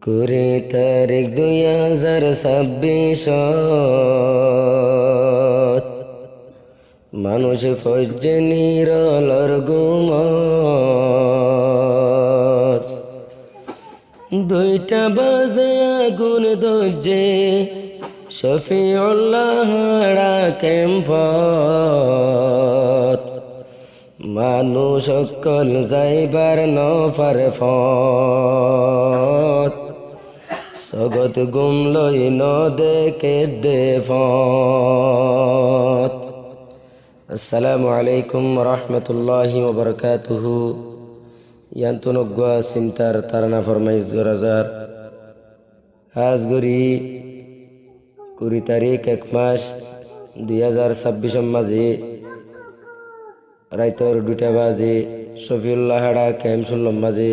কুড়ি তারিখ 2026 মানুষ ফজে নিরলর ঘুমত, 2টা বাজে আগুন দজ্জে শফিউল্লাহ ক্যাম্পত, মানুষ সকল যাইবার নফার ফত, সগত গুম লই ন দেখে দেফত। আসসালামু আলাইকুম রহমতুল্লাহি ওবরকাতুহু। ইয়ান্তনগ্বা চিন্তার তারানা ফরমাইজ গরাজার আজ গরি 20 তারিখ 1 মাস 2026 মাঝে রাইতর 2টা বাজে শফিউল্লাহ হাড়া ক্যাম্প শুনলাম মাঝে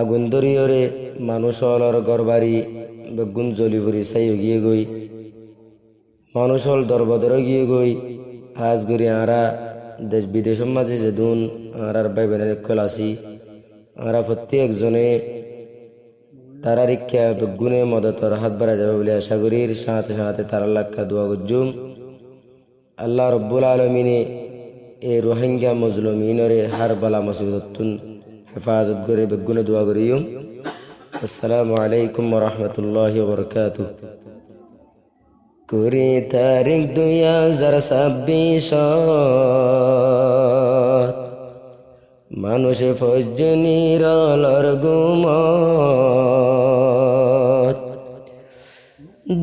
আগুন দরিয়রে মানুষ হলর গড়বাড়ি বেগুন জলিপুরি চাই গিয়ে গই মানুষ হল দরবদর গিয়ে গই হাজ গরি আরা দেশ বিদেশের মাঝে যেদুন আর ভাই বোনের কল আসি আরা প্রত্যেকজনে তারা রিক্ষা বেগুনে মদতর হাত বাড়া যাবে বলে আশা করির সাথে সাথে তারা লাক্ষা দোয়া গজ্জুম। আল্লাহ রব্বুল আলমিনে এ রোহিঙ্গা মজলুমিনরে হার বালা মুসিবতুন হেফাজত করে বেগুনে দোয়া করিম। আসসালামু আলাইকুম রহমতুল্লাহি ওবরকাতুহ। 20 তারিখ 2026 মানুষে ফজে নিরলর ঘুমত,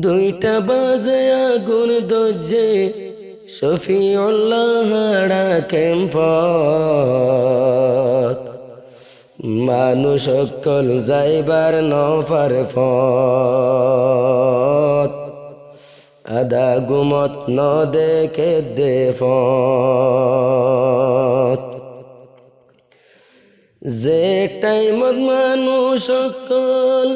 2টা বাজে আগুন দজ্জে শফিউল্লাহ ক্যাম্পত, মানুষ সকল যাইবার নফার ফত, আদা গুমত ন দেখে দেফত, যে টাইমত মানুষ সকল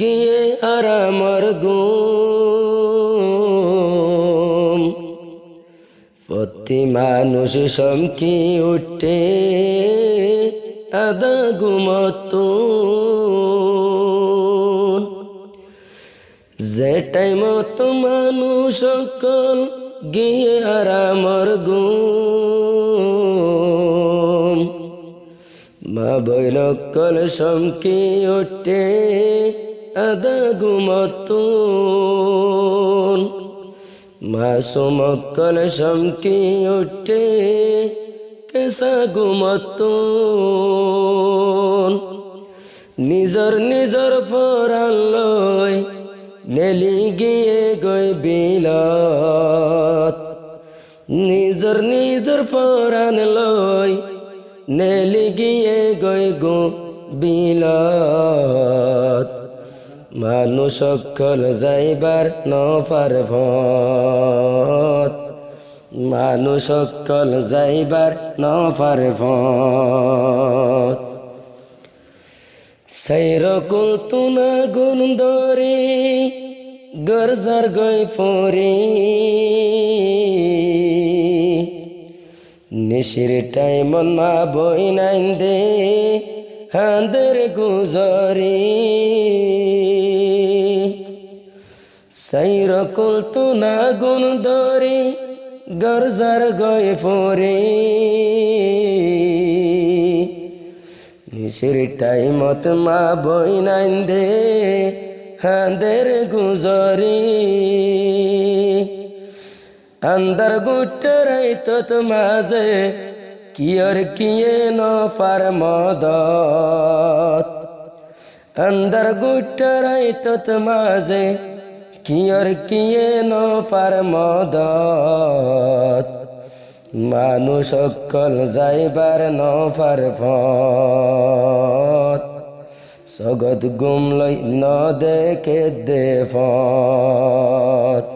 গিয়ে আরামর গুম, প্রতি মানুষ সমকি উঠে আদা গুমত, যে টাইমত মানুষ সকল গিয়ে আরামর গুম, মা বৈনকল সমকি উঠে আদা গুমত, মাসুমকল সমকি উঠে কেসা গুমত, নিজর নিজর ফরান লয় নেলি গিয়ে গই বিলাত, নিজর নিজর ফরান লয় নেলি গিয়ে গই গো বিলাত, মানুষ সকল যাইবার নফার ফত, মানুষ সকল যাইবার নফার ফত, সাইরকুল তুনা গুন দরি গরজার গই ফরি, নিশির টাইম মা বই নাইন দে হাঁদের গুজরি, সাইরকুল তুনা গুন দরি গরজার গই ফরি, নিশির টাইমত মা বই নাইন দে হাঁদের গুজরি, আন্দার গুটরাই তত মাঝে কিয়র কিয়ে নফার মদত, আন্দার গুটরাই তত মাঝে কিয়র কিয়ে নফার মদত, মানুষ সকল যাইবার নফার ফত, সগত গুম লই ন দেখে দেফত।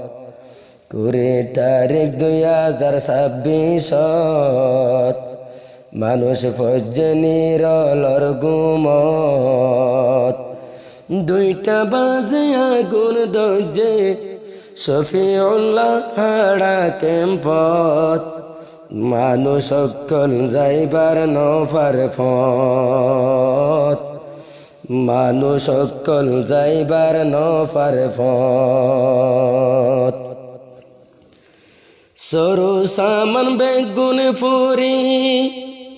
20 তারিখ 2026 মানুষ ফজে নিরলর ঘুমত, 2টা বাজে আগুন দজ্জে শফিউল্লাহ হাড়া ক্যাম্পত, মানুষ সকল যাইবার নফার ফত, মানুষ সকল যাইবার নফার পথ সরু সামান বেগুন ফুরি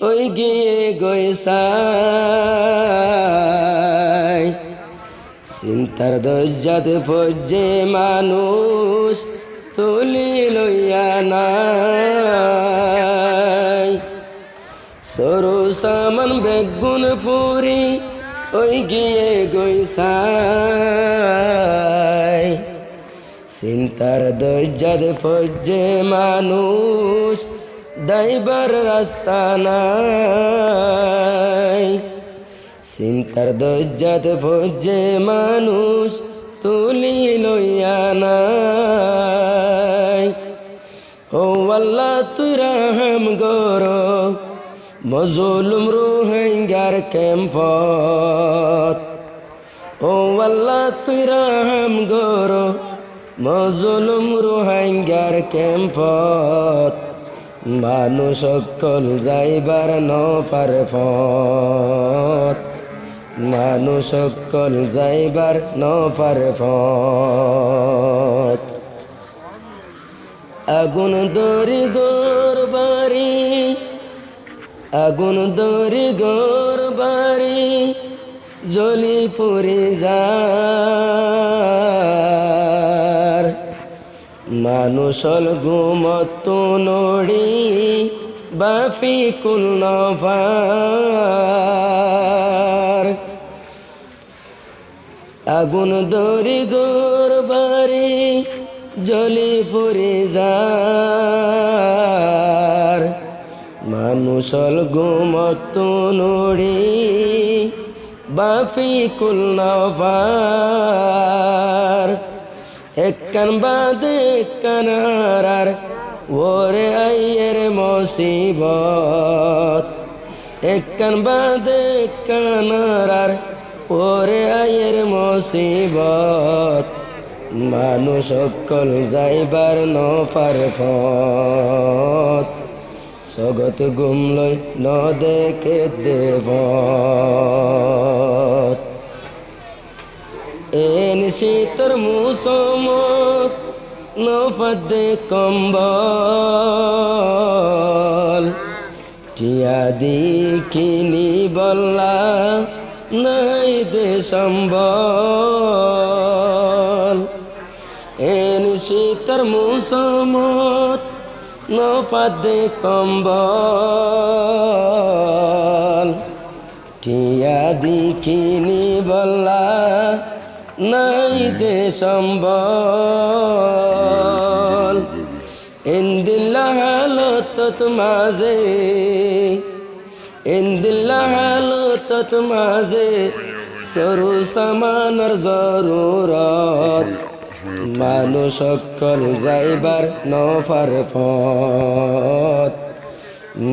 ওই গিয়ে গইসাই চিন্তার দজ্জাত ফজ্জে মানুষ তুলি লইয়া নাই সরু সামান বেগুন ফুরি ওই গিয়ে গইসাই চিন্তার দজ্জাত ফজ্জে মানুষ দাইবার রাস্তা নাই চিন্তার দজ্জাত ফজ্জে মানুষ তুলি লইয়া নাই ও আল্লাহ তুই রহম গরো মজলুম রোহিঙ্গার ক্যাম্পত ও আল্লাহ তুই রহম গরো মজলুম রোহিঙ্গার ক্যাম্পত মানুষ সকল যাইবার নফার পথ মানুষ সকল যাইবার নফার পথ আগুন দরি গোর বাড়ি আগুন দরি গোর বাড়ি জ্বলি পুরি যার মানুষল ঘুমত নড়ি বাফি কুল নভার আগুন দরি গোর বাড়ি জ্বলি পুরি যার মানুষল ঘুমত নড়ি বাফি কুল নভার একখান বাদে একখান হারার ওরে আইয়ের মুসিবত একখান বাদে একখান হারার ওরে আইয়ের মুসিবত মানুষ সকল যাইবার নফার পথ জগত গুমলই ন দেখে দেবত এন শীতর মুসমত নফদে কম্বল টিয়া দি কিনি বল্লা নাই দে সম্বল এন শীতর মুসমত নফদে কম্বল টিয়া দি কিনি বল্লা নাই দে সম্বল ইন্দিল্লা হালত মাঝে ইন্দিল্লা হালত মাঝে সরু সামানর জরুরত মানুষ সকল যাইবার নফার পথ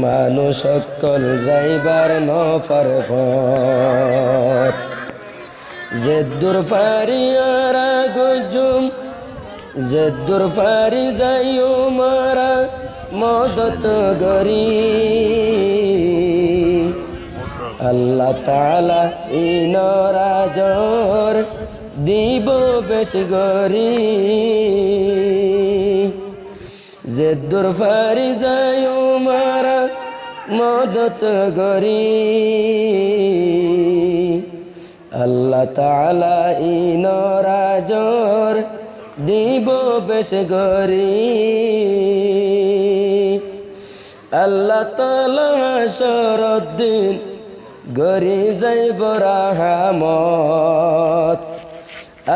মানুষ সকল যাইবার নফার পথ জেদ্দুর ফারি আরা গুজুম জেদ্দুর ফারি যাইও মারা মদত গরি আল্লাহ তাআলা ইনরাজর দিব বেশ গরি জেদ্দুর ফারি যাইও মারা মদত গরি আল্লাহ তাআলা ইনরাজর দিব বেশ গরি আল্লাহ তাআলা হাসরদ্দিন গরি যাইব রাহমত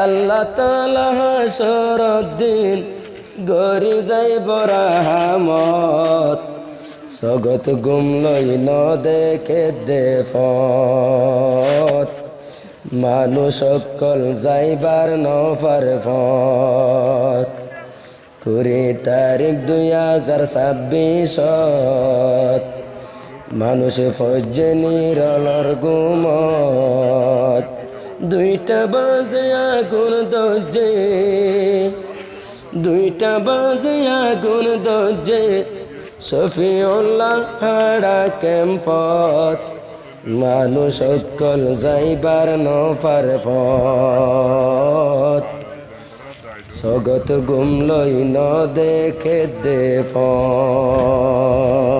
আল্লাহ তাআলা হাসরদ্দিন গরি যাইব রাহমত জগত গুমলই ন দেখে দেফত মানুষ সকল যাইবার নফার পথ 20 তারিখ 2026 মানুষ ফজ্জে নিরলর গুমত 2টা বাজে আগুন দজ্জে 2টা বাজে আগুন দজ্জে শফিউল্লাহ হাড়া ক্যাম্পত মানুষ সকল যাইবার নফার পথ জগত গুমলই ন দেখে দে পথ